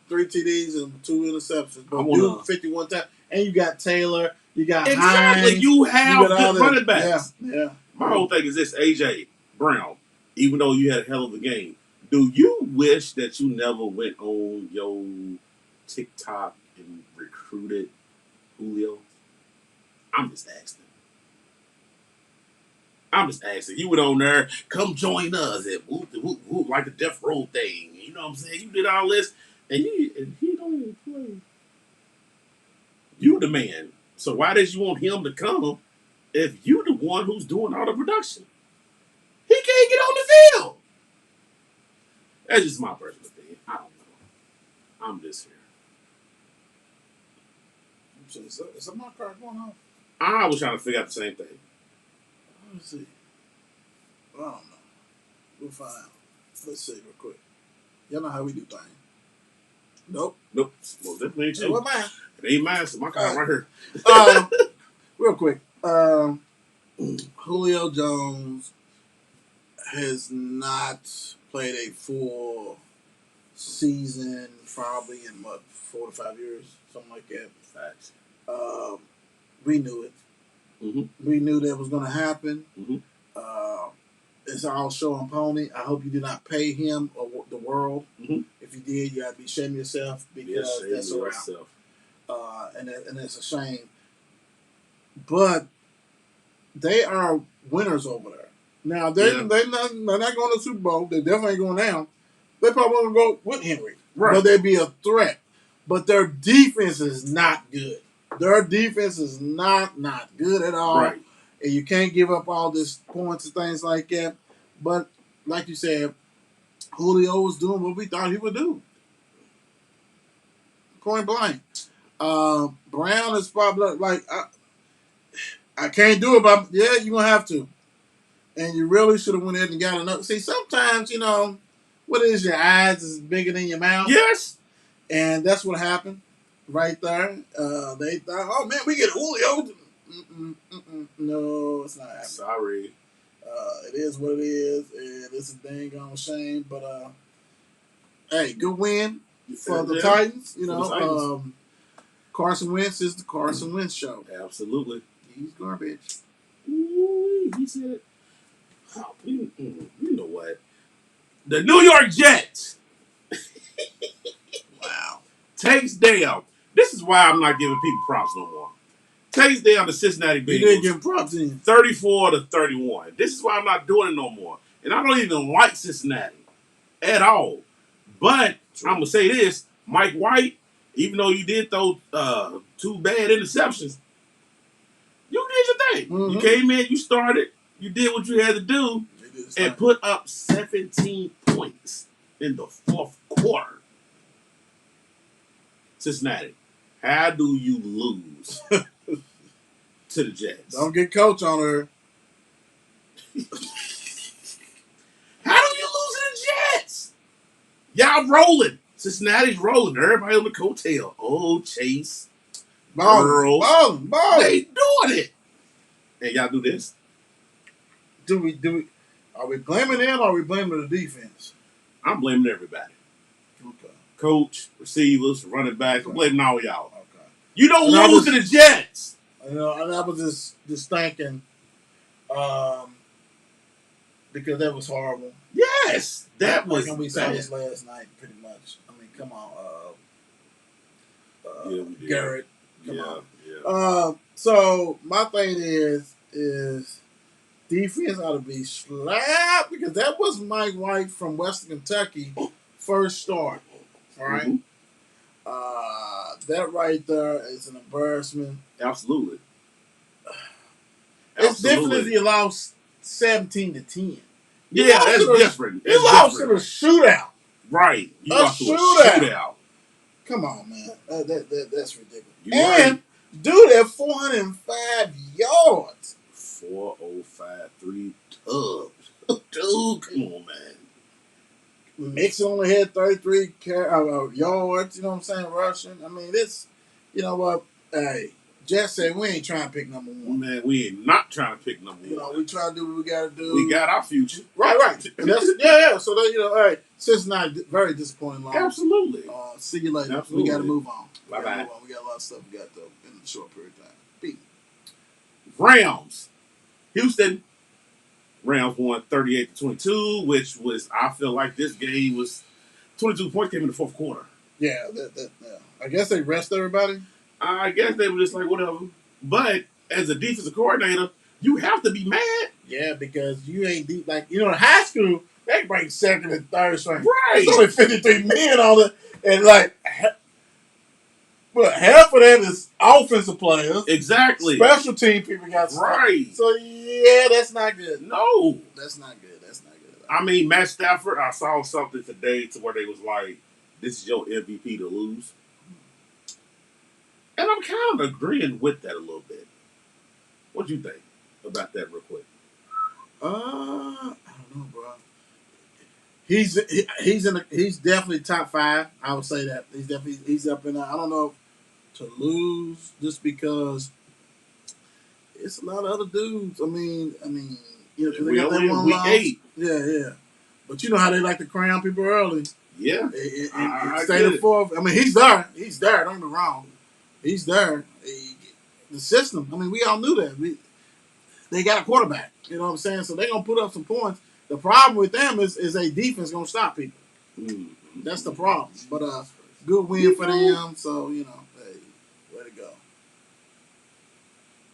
Three TDs and 2 interceptions. But I wanna- 51 times. And you got Taylor. You got Exactly. Hines. You have got all good that. running backs. Yeah. My whole thing is this, AJ Brown, even though you had a hell of a game, do you wish that you never went on your TikTok and recruited Julio? I'm just asking. You went on there, come join us and whoop, like the death row thing. You know what I'm saying? You did all this, and he don't even play. You the man. So why did you want him to come if you the one who's doing all the production? He can't get on the field. That's just my personal opinion. I don't know. I'm just here. Is my card going off? I was trying to figure out the same thing. Let's see. I don't know. We'll find out. Let's see real quick. Y'all know how we do things. Nope. Nope. Well, definitely ain't you. What mine? It ain't mine, so my card right here. Real quick. Julio Jones has not played a full season probably in 4 to 5 years, something like that. Facts. We knew it. Mm-hmm. We knew that was going to happen. Mm-hmm. It's all show and pony. I hope you did not pay him or the world. Mm-hmm. If you did, you got to be ashamed of yourself because that's around. And it's a shame. But they are winners over there. Now, they're not going to the Super Bowl. They definitely ain't going down. They probably want to go with Henry. Right. But they'd be a threat. But their defense is not good. Their defense is not good at all. Right. And you can't give up all this points and things like that. But, like you said, Julio was doing what we thought he would do. Point blank. Brown is probably like, I can't do it, but yeah, you're going to have to. And you really should have went ahead and got another. See, sometimes, what is your eyes is bigger than your mouth. Yes. And that's what happened right there. They thought, oh, man, we get Julio. No, it's not happening. Sorry. It is what it is, and it's a dang on shame. But, hey, good win for the Titans. Carson Wentz is the Carson Wentz show. Absolutely. He's garbage. Ooh, he said it. Oh, you know what? The New York Jets. Wow. Takes down. This is why I'm not giving people props no more. Takes down the Cincinnati Bengals. You didn't give props in. 34-31. This is why I'm not doing it no more. And I don't even like Cincinnati at all. But I'm going to say this. Mike White, even though you did throw 2 bad interceptions, you did your thing. Mm-hmm. You came in, you started, you did what you had to do, and put up 17 points in the fourth quarter. Cincinnati, how do you lose to the Jets? Don't get coach on her. How do you lose to the Jets? Y'all rolling. Cincinnati's rolling. Everybody on the coattail. Oh, Chase. Balling. They doing it. And y'all do this? Do we? Are we blaming them or are we blaming the defense? I'm blaming everybody. Okay. Coach, receivers, running backs. I'm blaming all y'all. Okay. You don't lose to the Jets. And I was just thinking, because that was horrible. Yes, that was. And we saw this last night, pretty much. I mean, come on, yeah, we did. Garrett. Come Yeah. on. So my thing is defense ought to be slapped because that was Mike White from Western Kentucky first start. All right. Mm-hmm. That right there is an embarrassment. Absolutely. It's different if you lost 17-10. Yeah, that's different. You lost in a shootout. Right. You lost to a shootout. Come on, man. That's ridiculous. Right. Dude at 405 yards. 405, 3 tubs. Dude, come Mixon only had 33 yards. You know what I'm saying? Rushing. I mean, this. You know what? Hey, Jess said we ain't trying to pick number one. Man, we ain't not trying to pick number one. You know, we try to do what we got to do. We got our future. Right. And that's, yeah. So, that, hey, Cincinnati, very disappointing. Long. Absolutely. See you later. Absolutely. We got to move on. Bye-bye. We got a lot of stuff we got to in a short period of time. Beat. Rams. Houston. Rams won 38-22, which was, I feel like this game was 22 points came in the fourth quarter. Yeah. I guess they rest everybody. I guess they were just like, whatever. But as a defensive coordinator, you have to be mad. Yeah, because you ain't deep. Like, in high school, they break second and third string. Right. There's only 53 men on it. And, like, half of that is offensive players. Exactly. Special team people got stuff. Right. So, yeah, that's not good. No. That's not good. That's not good. I mean, Matt Stafford, I saw something today to where they was like, this is your MVP to lose. And I'm kind of agreeing with that a little bit. What do you think about that real quick? I don't know, bro. He's definitely top 5. I would say that. He's up in there. I don't know to lose just because it's a lot of other dudes. I mean, because they got that one week loss. 8. Yeah. But you know how they like to crown people early. Yeah. I stay the 4th. I mean, he's there. He's there. Don't get me wrong. He's there. The system. I mean, we all knew that. They got a quarterback. You know what I'm saying? So they're gonna put up some points. The problem with them is a defense gonna stop people. Mm-hmm. That's the problem. But good win for them. So hey, way to go.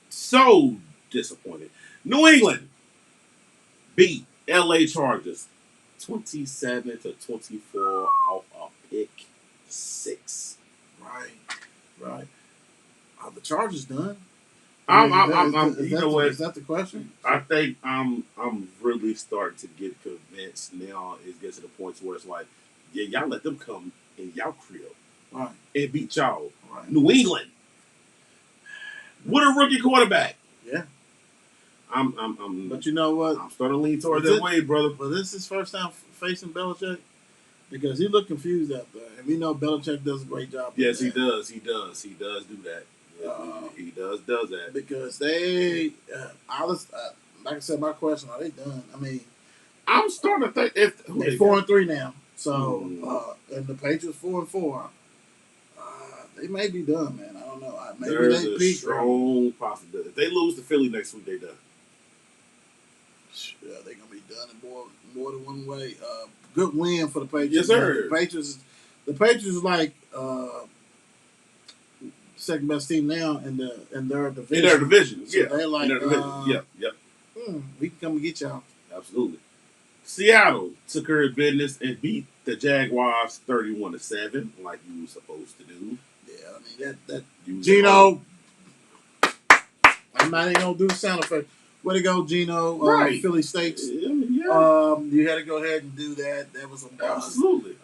So disappointed. New England beat LA Chargers 27-24 off a pick 6. Right. Are the Chargers done? You know what? Is that the question? I think I'm really starting to get convinced now. It gets to the point where it's like, yeah, y'all let them come in y'all crib, Right, and beat y'all. right. New England with a rookie quarterback. Yeah. I'm. But you know what? I'm starting to lean towards that way, brother. But this is his first time facing Belichick because he looked confused out there, and we know Belichick does a great job. Yes, he does. He does do that. He does that. Because they, like I said, my question: are they done? I mean, I'm starting to think if they're 4-3 now. So, and the Patriots 4-4. They may be done, man. I don't know. Maybe there's they a peak. strong possibility. If they lose to Philly next week, they done. Yeah, they're gonna be done in more than one way. Good win for the Patriots. Yes, sir. The Patriots is like second best team now in their division. In their division, So yeah. they're like, in their division, yep. We can come and get y'all. Absolutely. Seattle took care of business and beat the Jaguars 31-7, like you were supposed to do. Yeah, I mean that You Gino. I'm not even gonna do the sound effect. Way to go, Gino. Right. Philly Steaks. Yeah. You had to go ahead and do that. That was a boss. Absolutely.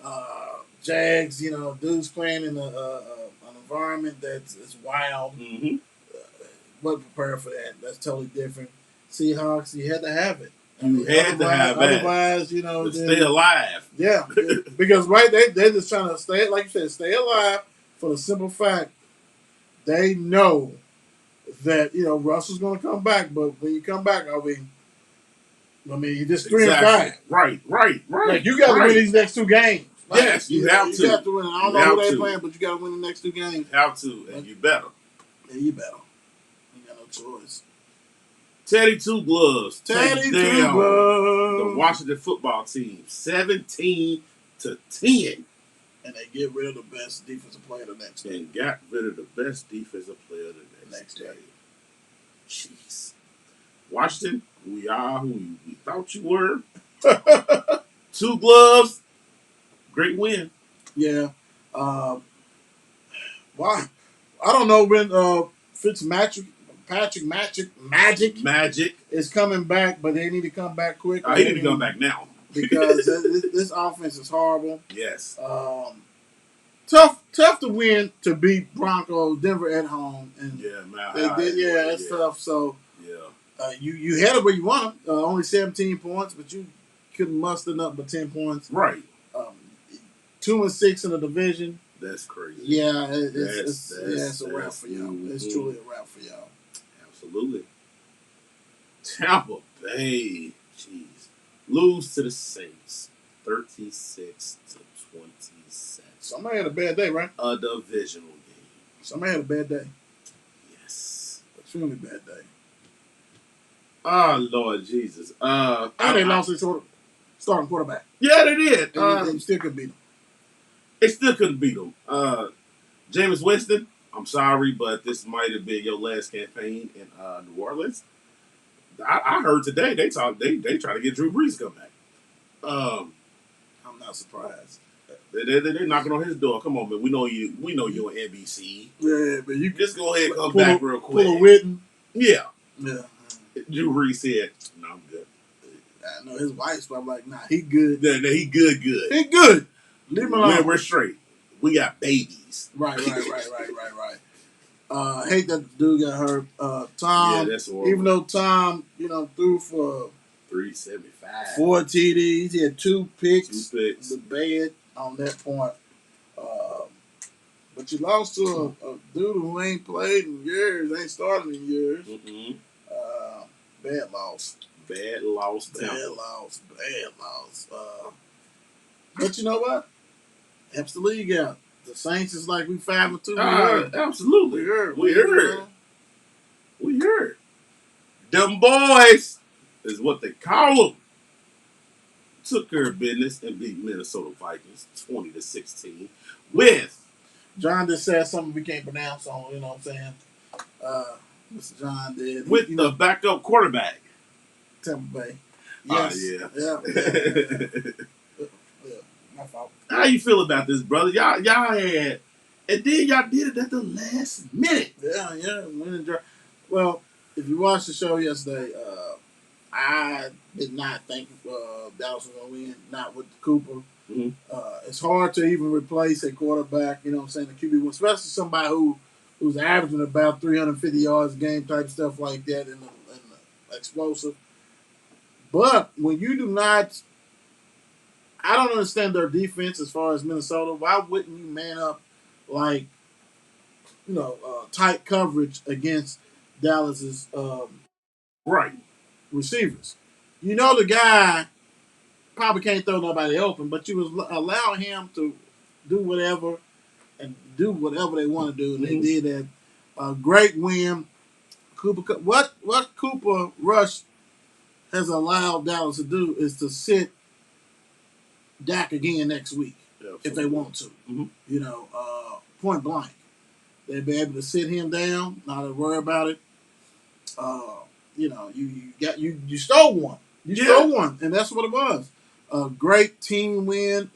Jags, dudes playing in an environment that's wild. Mm-hmm. Wasn't prepared for that. That's totally different. Seahawks, you had to have it. You had to have that. Otherwise, To stay alive. Yeah, because they're just trying to stay, like you said, stay alive for the simple fact they know that Russell's going to come back. But when you come back, you're just 3-5. Right. Like you got to win these next 2 games. Like, Yes, you have to. You got to win. I don't know who they're playing, but you got to win the next 2 games. You have to, and you better. Yeah, you better. You got no choice. Teddy Two Gloves. Teddy take Two down Gloves. The Washington football team 17-10. And they get rid of the best defensive player the next day. And got rid of the best defensive player the next day. Jeez. Washington, we are who we thought you were. 2 gloves. Great win. Yeah. Why? I don't know when Patrick Magic is coming back, but they need to come back quick. He need to come back now. Because this offense is horrible. Yes. Tough to win, to beat Broncos, Denver at home, and man. That's tough. So you had it where you want them. Only 17 points, but you couldn't muster nothing but 10 points. Right. 2-6 in the division. That's crazy. Yeah, it's a wrap for y'all. Mm-hmm. It's truly a wrap for y'all. Absolutely. Tampa Bay, jeez, lose to the Saints, 36-27. Somebody had a bad day, right? A divisional game. Somebody had a bad day. Yes. Extremely bad day. Oh Lord Jesus. And they lost their starting quarterback. Yeah, they did. They still could beat them. They still couldn't beat them. Jameis Winston, I'm sorry, but this might have been your last campaign in New Orleans. I heard today they try to get Drew Brees to come back. I'm not surprised. They're knocking on his door. Come on, man. We know you on NBC. Yeah, but you Just go ahead and come back real quick. Pull a Witten. Yeah. Yeah. Drew Brees said, "No, I'm good." I know his wife's probably like, "Nah, he good. Yeah, he good. He good. Leave him alone. We're straight. We got babies." Right. Hate that the dude got hurt. Tom, yeah, that's horrible. even though Tom, threw for 375, 4 TDs, he had 2 picks. 2 picks. The bad on that point. But you lost to a dude who ain't played in years, ain't started in years. Mm-hmm. Bad loss. Bad loss. But you know what? Helps the league out. The Saints is like we 5-2. Absolutely. We heard. We heard. Them boys is what they call them. Took care of business and beat Minnesota Vikings 20-16 with John just said something we can't pronounce on, you know what I'm saying? Mr. John did. With the backup quarterback. Tampa Bay. Yes. Yeah. My fault. How you feel about this, brother? Y'all had, and then y'all did it at the last minute. Yeah. Well, if you watched the show yesterday, I did not think Dallas was going to win, not with Cooper. Mm-hmm. It's hard to even replace a quarterback, you know what I'm saying, the QB1, especially somebody who's averaging about 350 yards a game type stuff like that in the explosive. But when you do not, I don't understand their defense as far as Minnesota. Why wouldn't you man up like, tight coverage against Dallas's Right. receivers? You know the guy probably can't throw nobody open, but you was allow him to do whatever and do whatever they want to do, and they did that. A great win. Cooper. What Cooper Rush has allowed Dallas to do is to sit Dak again next week if they want to. Mm-hmm. Point blank, they'd be able to sit him down, not to worry about it. You stole one. Stole one, and that's what it was. A great team win.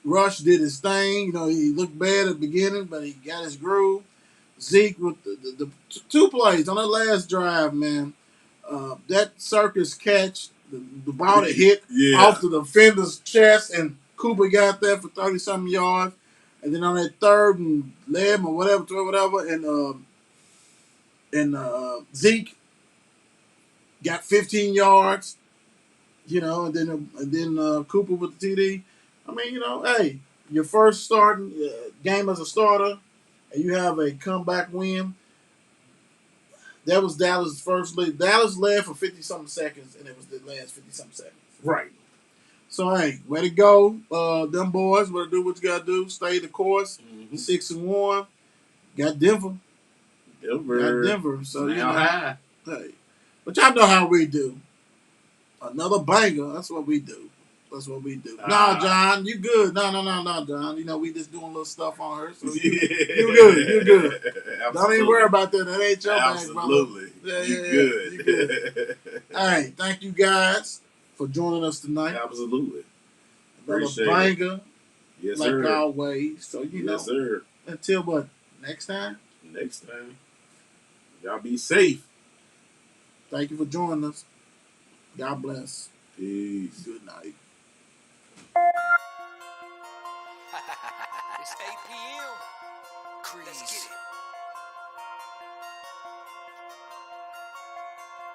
Rush did his thing. He looked bad at the beginning, but he got his groove. Zeke with the 2 plays on that last drive, man. That circus catch, the ball that hit off the defender's chest, and Cooper got there for 30-something yards. And then on that 3rd and 11 or whatever, 12, whatever, and Zeke got 15 yards. And then Cooper with the TD. I mean, hey, your first starting game as a starter, and you have a comeback win. That was Dallas' first lead. Dallas led for 50-something seconds, and it was the last 50-something seconds. Right. So, hey, way to go. Them boys, better do what you got to do. Stay the course. Mm-hmm. 6-1. Got Denver. So, high. Hey. But y'all know how we do. Another banger. That's what we do. Nah, John, you good. No, John. We just doing little stuff on her. So you good. Don't even worry about that. That ain't your bag, brother. Absolutely. You good. Hey, thank you guys for joining us tonight. Absolutely. Another Appreciate banger. Yes, like sir. always. So, Yes, sir. Until what? Next time? Next time. Y'all be safe. Thank you for joining us. God bless. Peace. Good night. It's 8 p.m. Crease. Let's get it.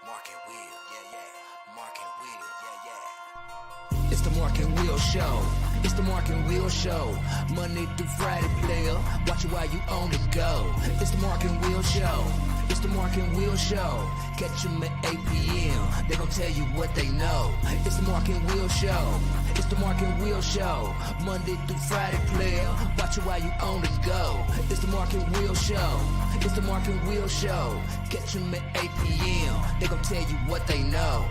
Mark and Will, yeah. Mark and Will, yeah. It's the Mark and Will Show. It's the Mark and Will Show. Monday through Friday, player. Watch it while you on the go. It's the Mark and Will Show. It's the Mark and Will Show. Catch them at 8 p.m. They gon' tell you what they know. It's the Mark and Will Show. It's the Mark and Will Show. Monday through Friday, player. Watch it while you on the go. It's the Mark and Will Show. It's the Mark and Will Show. Catch them at 8 p.m. They gon' tell you what they know.